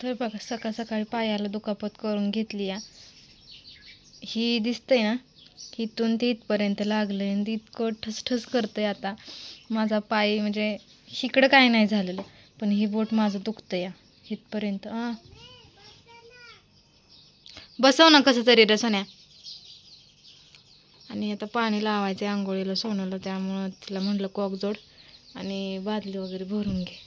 तर बघा सकाळ सकाळी पायाला दुखापत करून घेतली या. ही दिसतंय ना, इथून ते इथपर्यंत लागलंय आणि इतकं ठसठस करतंय आता माझा पाय. म्हणजे इकडं काय नाही झालेलं, पण ही बोट माझं दुखतं या इथपर्यंत. बसव ना कसं तरी रे सोन्या. आणि आता पाणी लावायचं आंघोळीला सोनूला, त्यामुळं तिला म्हटलं कॉक जोड आणि बादली वगैरे भरून घे.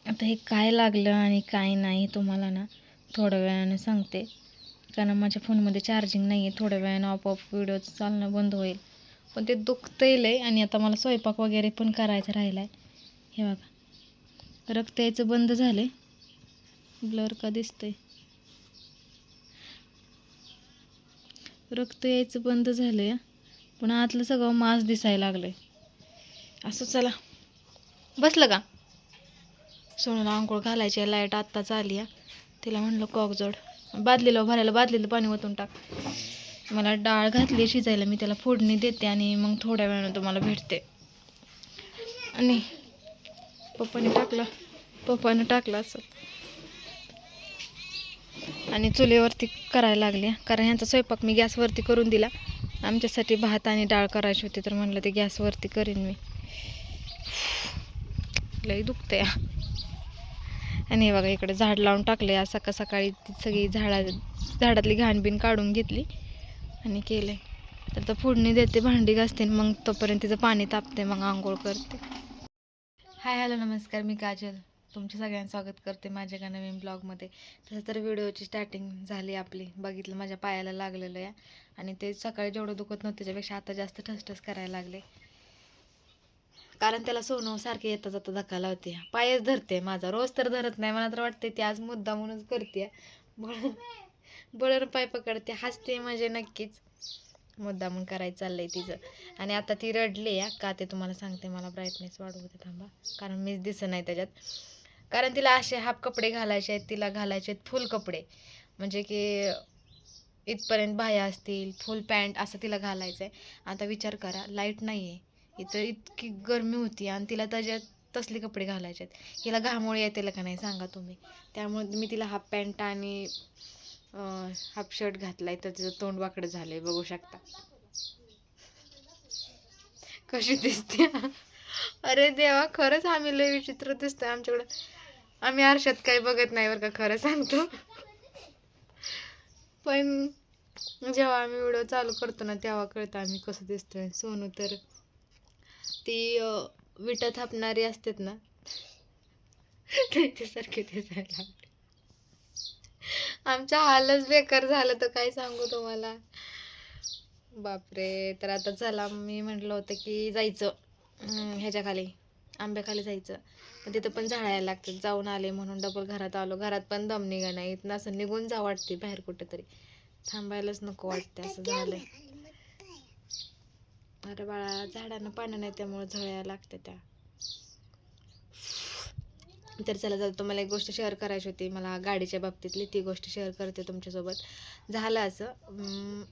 आता हे काय लागलं आणि काय नाही तुम्हाला ना थोड्या वेळानं सांगते, कारण माझ्या फोनमध्ये चार्जिंग नाही आहे. थोड्या वेळानं आपोआप व्हिडिओ चालणं बंद होईल. पण ते दुखतंय लय आणि आता मला स्वयंपाक वगैरे पण करायचा राहिला आहे. हे बघा रक्त यायचं बंद झालं. ब्लर का दिसतंय, रक्त यायचं बंद झालंय पण आतलं सगळं मांस दिसायला लागलंय असं. चला बसलं का? सोनूला आंघोळ घालायची, लाईट आत्ताच आली आहे. तिला म्हणलं कॉक जोड, बादलीला भरायला बादलीला पाणी ओतून टाक. मला डाळ घातली शिजायला, मी त्याला फोडणी देते आणि मग थोड्या वेळानं तुम्हाला भेटते. आणि पप्पाने टाकलं असं आणि चुलीवरती करायला लागली, कारण ह्यांचा स्वयंपाक मी गॅसवरती करून दिला. आमच्यासाठी भात आणि डाळ करायची होती, तर म्हणलं ते गॅसवरती करीन मी. लई दुखतंय. आणि हे बघा इकडे झाड लावून टाकले. आज सकाळ सकाळी सगळी झाडातली घाणबीण काढून घेतली आणि केले. तर आता फोडणी देते, भांडी घासते, मग तोपर्यंत तिचं पाणी तापते, मग आंघोळ करते. हाय हॅलो नमस्कार, मी काजल. तुमचे सगळ्यांचं स्वागत करते माझ्या एका नवीन ब्लॉगमध्ये. तसं तर व्हिडिओची स्टार्टिंग झाली आपली. बघितलं माझ्या पायाला लागलेलं आहे आणि ते सकाळी जेवढं दुखत नव्हतं त्याच्यापेक्षा आता जास्त ठसठस करायला लागले, कारण त्याला सोनू सारखे येता जाता धक्का लावते. पायच धरते माझा, रोज तर धरत नाही. मला तर वाटते ती आज मुद्दामूनच करते. बळर पाय पकडते, हसते म्हणजे नक्कीच मुद्दामून करायचं चाललंय तिचं. आणि आता ती रडली या का ते तुम्हाला सांगते. मला ब्राईटनेस वाढवू दे थांबा, कारण मीच दिसत नाही त्याच्यात. कारण तिला असे हाफ कपडे घालायचे आहेत, तिला घालायचे आहेत फुल कपडे, म्हणजे की इथपर्यंत बाह्या असतील, फुल पॅन्ट असं तिला घालायचं आहे. आता विचार करा, लाईट नाही आहे इथं, इतकी गरमी होती आणि तिला त्याच्यात तसले कपडे घालायचे आहेत. हिला घामोळे येते का नाही सांगा तुम्ही. त्यामुळे मी तिला हाफ पॅन्ट आणि हाफ शर्ट घातलाय, तर तिचं तोंड वाकडं झालंय, बघू शकता कशी दिसते. अरे देवा, खरंच आम्ही लय विचित्र दिसतोय. आमच्याकडं आम्ही आरशात काही बघत नाही बरं का, खरं सांगतो. पण जेव्हा आम्ही व्हिडिओ चालू करतो ना तेव्हा कळतं आम्ही कसं दिसतोय. सोनू तर ती विटा थापणारी असतात ना त्यांच्यासारखे दिसायला लागले. आमचा हालच बेकार झालं, तर काय सांगू तुम्हाला. बापरे. तर आता चला, मी म्हटलं होतं की जायचं ह्याच्याखाली आंब्याखाली जायचं, पण तिथं पण झाडायला लागतं. जाऊन आले म्हणून डबल घरात आलो. घरात पण दम निघा नाही, इथनं असं निघून जा वाटते बाहेर कुठेतरी, थांबायलाच नको वाटते, असं झालंय. अरे बाळा, झाडांना पानं नाही त्यामुळे झळायला लागते त्या. तर चला जाऊ, तुम्हाला एक गोष्ट शेअर करायची होती मला गाडीच्या बाबतीतली, ती गोष्ट शेअर करते तुमच्यासोबत. झालं असं,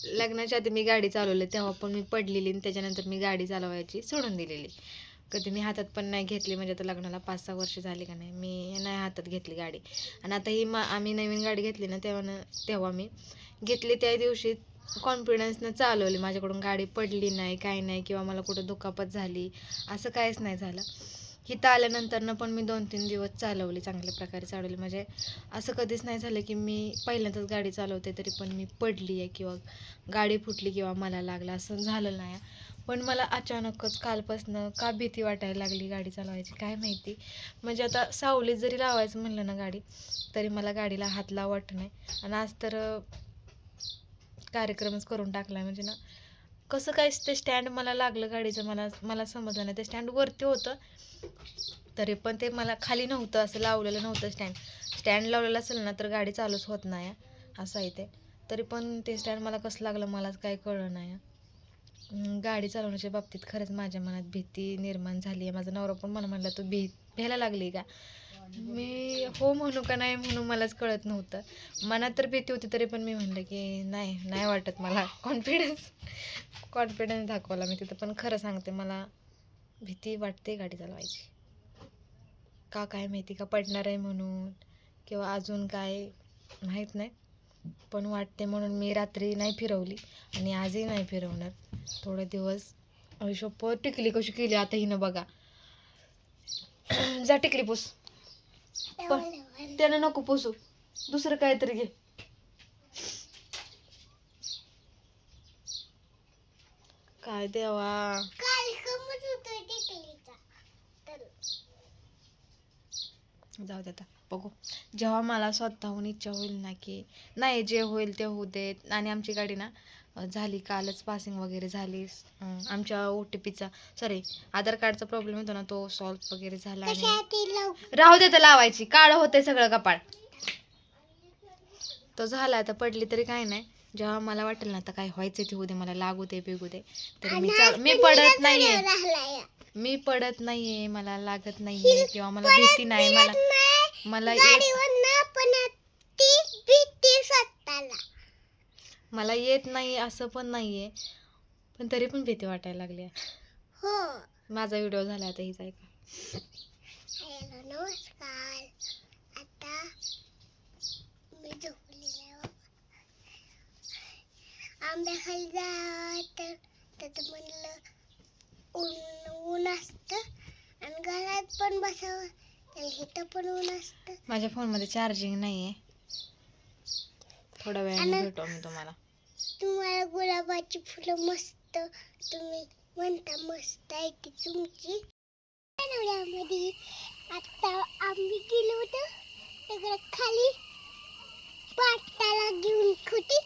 लग्नाच्या आधी मी गाडी चालवली तेव्हा पण मी पडलेली आणि त्याच्यानंतर मी गाडी चालवायची सोडून दिलेली. कधी मी हातात पण नाही घेतली, म्हणजे आता लग्नाला 5-6 वर्ष झाली का नाही, मी नाही हातात घेतली गाडी. आणि आता ही आम्ही नवीन गाडी घेतली ना तेव्हा मी घेतली त्या दिवशी कॉन्फिडन्सनं चालवली. माझ्याकडून गाडी पडली नाही, काही नाही, किंवा मला कुठं दुखापत झाली असं काहीच नाही झालं. इथं आल्यानंतर पण मी 2-3 दिवस चालवली, चांगल्या प्रकारे चालवली. म्हणजे असं कधीच नाही झालं की मी पहिल्यांदाच गाडी चालवते तरी पण मी पडली आहे किंवा गाडी फुटली किंवा मला लागलं, असं झालं नाही. पण मला अचानकच कालपासनं का भीती वाटायला लागली गाडी चालवायची काय माहिती. म्हणजे आता सावलीत जरी लावायचं म्हणलं ना गाडी, तरी मला गाडीला हात लावू वाटत नाही. आणि आज तर कार्यक्रमच करून टाकला. म्हणजे ना कसं काय ते स्टँड मला लागलं गाडीचं, मला समजलं नाही. ते स्टँड वरती होतं तरी पण ते मला खाली नव्हतं, असं लावलेलं नव्हतं. स्टँड लावलेलं असेल ना तर गाडी चालूच होत नाही, असं आहे ते. तरी पण ते स्टँड मला कसं लागलं मलाच काही कळलं नाही. गाडी चालवण्याच्या बाबतीत खरंच माझ्या मनात भीती निर्माण झाली आहे. माझा नवरा पण मला म्हणला, तू भ्यायला लागली का? मी हो म्हणू का नाही म्हणू मलाच कळत नव्हतं. मनात तर भीती होती तरी पण मी म्हणलं की नाही वाटत मला. कॉन्फिडन्स दाखवला मी तिथं. पण खरं सांगते, मला भीती वाटते गाडी चालवायची. का काय माहिती, का पडणार आहे म्हणून किंवा अजून काय माहीत नाही, पण वाटते म्हणून मी रात्री नाही फिरवली आणि आजही नाही फिरवणार थोडे दिवस. शप्प टिकली कशी केली आता हिनं बघा. जा टिकली पुस, पण त्यानं नको पुसू, दुसरं काहीतरी घे. काय देवा, जाऊ दे आता बघू. जेव्हा मला स्वतःहून इच्छा होईल ना की नाही, जे होईल ते होऊ देत. आणि आमची गाडी ना झाली, कालच पासिंग वगैरे झाली. आमच्या OTPचा सॉरी आधार कार्डचा प्रॉब्लेम होता ना, तो सॉल्व वगैरे झाला. आणि राहू दे तर लावायची, काळं होते सगळं कपाळ. तो झाला, आता पडली तरी काय नाही. जेव्हा मला वाटेल ना आता काय व्हायचं ते होऊ दे, मला लागू दे बिगू दे, तर मी पडत नाहीये, मी पडत नाहीये, मला लागत नाहीये किंवा मला भीती नाही. मला मला येत नाही असं पण नाहीये, पण तरी पण भीती वाटायला लागली. माझा व्हिडिओ झाला आता हिचा ऐका. नमस्कार, आता मी झोपलेली आंब्याखाली जा, तर म्हणलं ऊन असतं आणि घरात पण बसावं, इथं पण ऊन असतं. माझ्या फोनमध्ये चार्जिंग नाहीये, थोड्या वेळाने भेटू मी तुम्हाला. तुम्हाला गुलाबाची फुलं मस्त, तुम्ही म्हणता मस्त आहे ती तुमची. मध्ये आता आम्ही गेलो होतो तिकडे खाली पाटाला घेऊन खुटी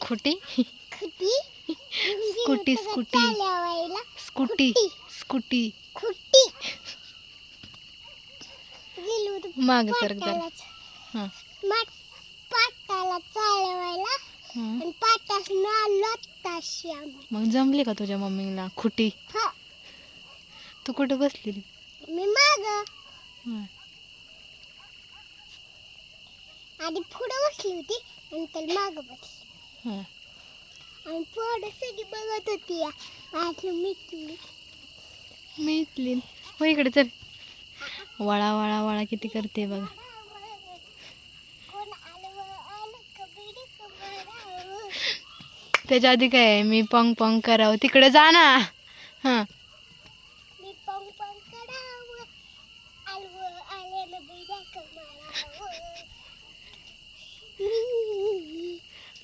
खुटी खुटी स्कूटी स्कूटी स्कूटी स्कूटी खुटी गेलो होतो माग सर जरा. हां पाटाला चालवायला आणि पाटासनं आलो आत्ताशी आम्ही. मग जमली का तुझ्या मम्मीला खुटी? तू कुठे बसलेली? मी माग आधी पुढे बसली होती आणि तर माग बसली आणि पुढे सगळी बघत होती. माझी मितली हो, इकडे चल. वळा वळा वळा किती करते बघा. त्याच्या आधी काय मी पंग पंग करावं, तिकडे जा ना. हां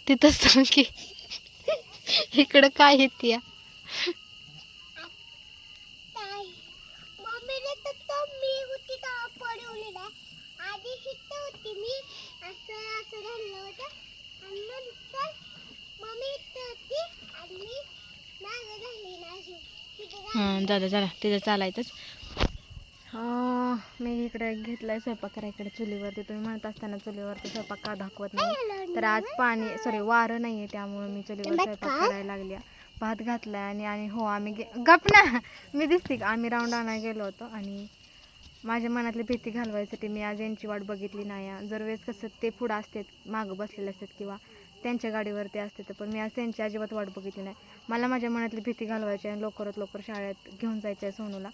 तिथंच सांग की इकडं काय येते या. दादा जरा तिथं चालायचंच. मी इकडे घेतलाय स्वयंपाक करायकडे चुलीवरती. तुम्ही म्हणत असताना चुलीवरती स्वयंपाक का दाखवत नाही, तर आज वारं नाही आहे, त्यामुळे मी चुलीवर स्वयंपाक करायला लागली. भात घातलाय आणि हो आम्ही गप ना मी दिसते का, आम्ही राऊंड आणायला गेलो होतो आणि माझ्या मनातली भीती घालवायसाठी मी आज यांची वाट बघितली नाही. जर वेळेस कसं ते पुढं असतात, मागं बसलेले असतात किंवा त्यांच्या गाडीवरती असते, तर पण मी आज त्यांची अजिबात वाट बघितली नाही. मला माझ्या मनातली भीती घालवायची आणि लवकरात लवकर शाळेत घेऊन जायचं आहे सोनूला.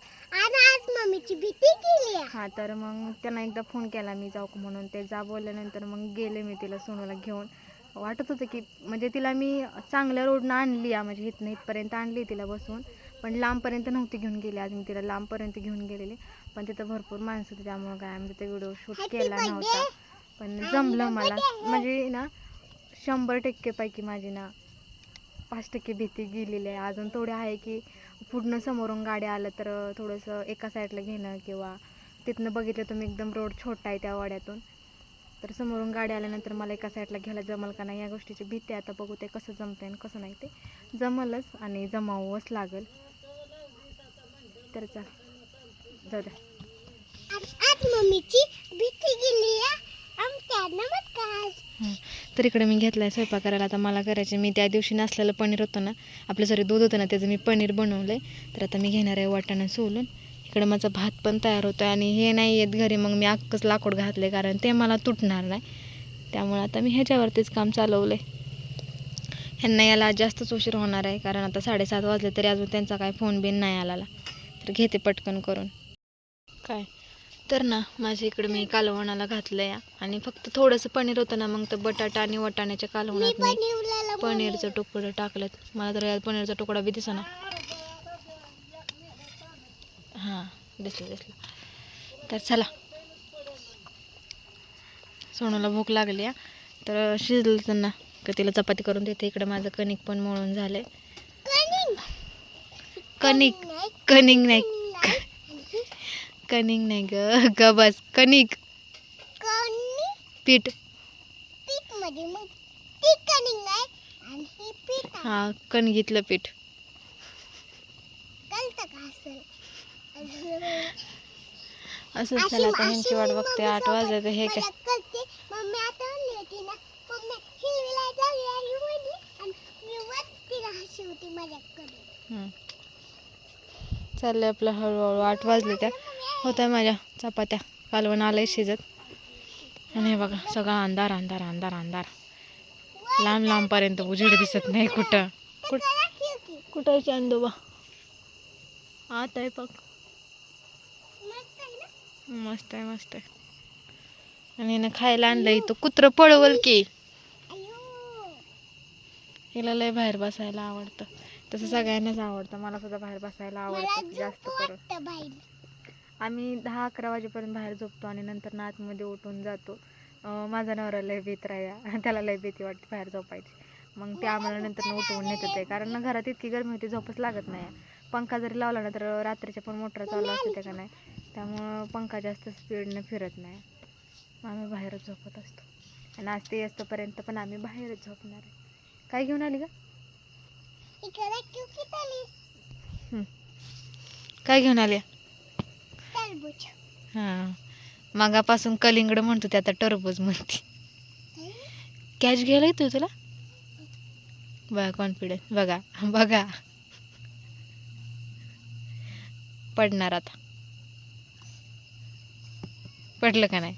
मम्मीची भीती केली. हां तर मग त्यांना एकदा फोन केला मी जाऊ म्हणून, ते जा बोलल्यानंतर मग गेले मी तिला सोनूला घेऊन. वाटत होतं की म्हणजे तिला मी चांगल्या रोडनं आणली, म्हणजे इथपर्यंत आणली तिला बसवून, पण लांबपर्यंत नव्हती घेऊन गेली. आज मी तिला लांबपर्यंत घेऊन गेलेली, पण तिथं भरपूर माणसं होती, त्यामुळं काय आम्ही तिथे व्हिडिओ शूट केला नव्हता. पण जमलं मला, म्हणजे ना 100% पैकी माझी ना 5% भीती गेलेली आहे. अजून थोडी आहे की पूर्ण समोरून गाडी आलं तर थोडंसं एका साईडला घेणं, किंवा तिथनं बघितलं तुम्ही एकदम रोड छोटा आहे त्या वाड्यातून, तर समोरून गाडी आल्यानंतर मला एका साईडला घ्यायला जमल का नाही या गोष्टीची भीती. आता बघू ते कसं जमतं आणि कसं नाही, ते जमलच आणि जमावंच लागेल. तर जाऊ द्या. आज मम्मीची भीती गेली. नमस्कार. तर इकडे मी घेतलाय स्वयंपाक करायला. आता मला करायचे, मी त्या दिवशी नसलेलं पनीर होतं ना, आपलं दूध होतं ना, त्याचं मी पनीर बनवलंय. तर आता मी घेणार आहे वाटाणा सोलून. इकडे माझा भात पण तयार होतो आणि हे नाही येत घरी, मग मी अख्खंच लाकूड घातले, कारण ते मला तुटणार नाही. त्यामुळे आता मी ह्याच्यावरतीच काम चालवलं आहे. ह्यांना याला जास्तच उशीर होणार आहे, कारण आता 7:30 वाजले तरी अजून त्यांचा काय फोन बिन नाही आला. तर घेते पटकन करून. काय तर ना माझ्या इकडे मी कालवणाला घातलंय आणि फक्त थोडंसं पनीर होतं ना, मग तर बटाटा आणि वाटाण्याच्या कालवणात मी पनीरचं तुकडं टाकलं. मला तर यात पनीरचा तुकडा बी दिसेना. हां, दिसलं. तर चला, सोनूला भूक लागली आहे, तर शिजलं ना का तिला चपाती करून देते. इकडे माझं कणिक पण मळून झालंय. कणिक नाही ग बस, कणिक पीठ. हा, कणगीतलं पीठ. असं चला, आता ह्यांची वाट बघते. 8 वाजले तर हे काय. चाललंय आपलं हळूहळू. 8 वाजले त्या होत आहे माझ्या चपात्या. कालवण आलंय शिजत. आणि हे बघा सगळा अंधार अंधार अंधार अंधार, लांब पर्यंत उजेड दिसत नाही. कुठं चांदोबा आत आहे बघ. मस्त आहे. आणि हिनं खायला आणलं इथं. कुत्रं पळवल की. हिला लय बाहेर बसायला आवडतं. तसं सगळ्यांनाच आवडतं. मला सुद्धा बाहेर बसायला आवडतं जास्त करून. आम्ही 10-11 वाजेपर्यंत बाहेर झोपतो आणि नंतर ना आतमध्ये उठून जातो. माझा नवरा लय भीत राहिला, त्याला लय भीती वाटते बाहेर झोपायची. मग ते आम्हाला नंतर उठवून नेतात आहे, कारण ना घरात इतकी गरमी होती, झोपच लागत नाही. पंखा जरी लावला ना तर रात्रीच्या पण मोटर चालू असते त्या का नाही, त्यामुळं पंखा जास्त स्पीडने फिरत नाही. आम्ही बाहेरच झोपत असतो. आणि आज ते असतोपर्यंत पण आम्ही बाहेरच झोपणार आहे. काय घेऊन आली का? काय घेऊन आली? हां, मागापासून कलिंगड म्हणतो ते आता टरबूज म्हणते. कॅच घ्यायला येतो तुला? बघा कॉन्फिडन्स, बघा पडणार. आता पडलं का नाही?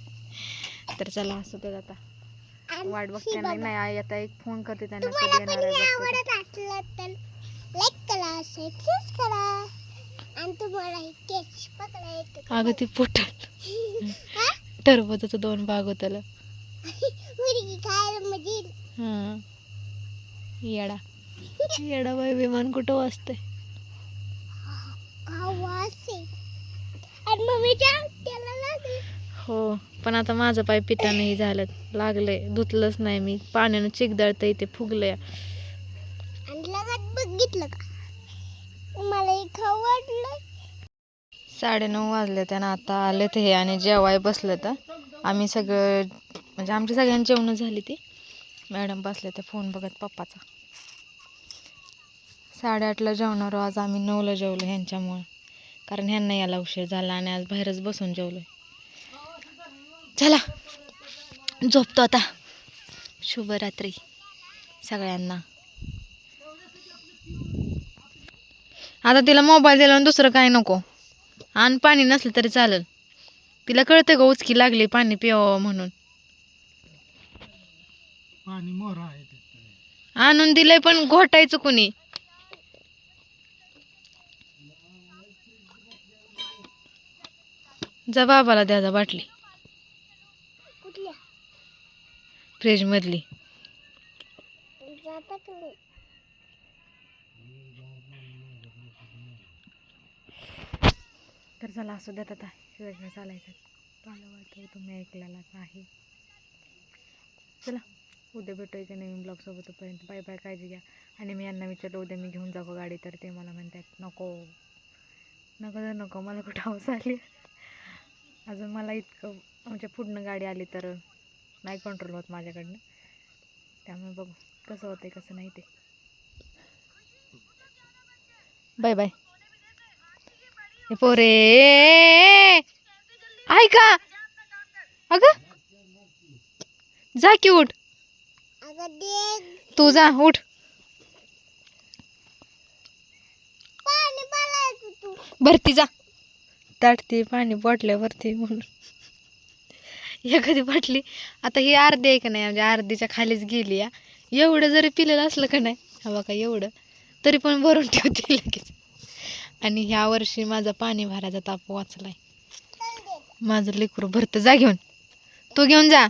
तर चला, असू दे. आता वाट बघते. नाही आता एक फोन करते त्यांना, कधी येणार आहे. अगं ती फुटल. टरबूजाचं 2 भाग होत. हां, येडा बाई, विमान कुठं वाजते. हो, पण आता माझं पाय पिठानेही झालं, लागले. धुतलंच नाही मी, पाण्यानं चिकदळतं इथे फुगलंय. बघितलं का मला 9:30 वाजले त्यानं. आता आले ते आणि जेवाय बसलं. तर आम्ही सगळं म्हणजे आमची सगळ्यांची जेवणं झाली. ती मॅडम बसले ते फोन बघत पप्पाचा. 8:30ला जेवणार. आज आम्ही 9ला जेवलो ह्यांच्यामुळं, कारण ह्यांना यायला उशीर झाला आणि आज बाहेरच बसून जेवलो. चला, झोपतो आता. शुभरात्री सगळ्यांना. आता तिला मोबाईल दिला आणि दुसरं काय नको. आणि पाणी नसलं तरी चालेल. तिला कळतं का उचकी लागली, पाणी पिवावं म्हणून. आणून दिलंय पण घोटायचं कुणी. जा बाबाला द्या बाटली, फ्रीज मधली. तर चला, असू द्यात. आता वेगळं चालायचं. मला वाटतं तुम्ही ऐकलेला नाही. चला, उद्या भेटू एका नवीन ब्लॉग सोबत. तोपर्यंत बाय बाय, काळजी घ्या. आणि मी यांना विचारलं उद्या मी घेऊन जाऊ गाडी, तर ते मला म्हणतात नको, मला कुठं हौस आली. अजून मला इतकं आमच्या पुढनं गाडी आली तर नाही कंट्रोल होत माझ्याकडनं. त्यामुळे बघू कसं होतंय कसं नाही ते. Bye bye. पोरे ऐका, अगं जा की, उठ. तू जा, उठ. भरती जा, ताटती पाणी बॉटल्यावरती म्हणून. एखादी बाटली आता ही अर्धी आहे का नाही, म्हणजे अर्धीच्या खालीच गेली. एवढं जरी पिलेलं असलं का नाही, हवा का एवढं तरी पण भरून ठेवते लगेच. आणि ह्या वर्षी माझा पाणी भरायचा ताप वाचलाय. माझं लेकरू भरतं, जा घेऊन, तू घेऊन जा.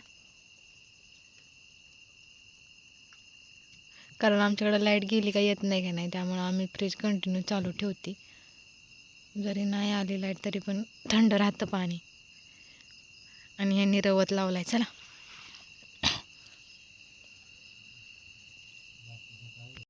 कारण आमच्याकडे लाईट गेली का येत नाही का नाही, त्यामुळं आम्ही फ्रीज कंटिन्यू चालू ठेवते. जरी नाही आली लाईट तरी पण थंड राहतं पाणी. आणि यांनी रवत लावलाय, चला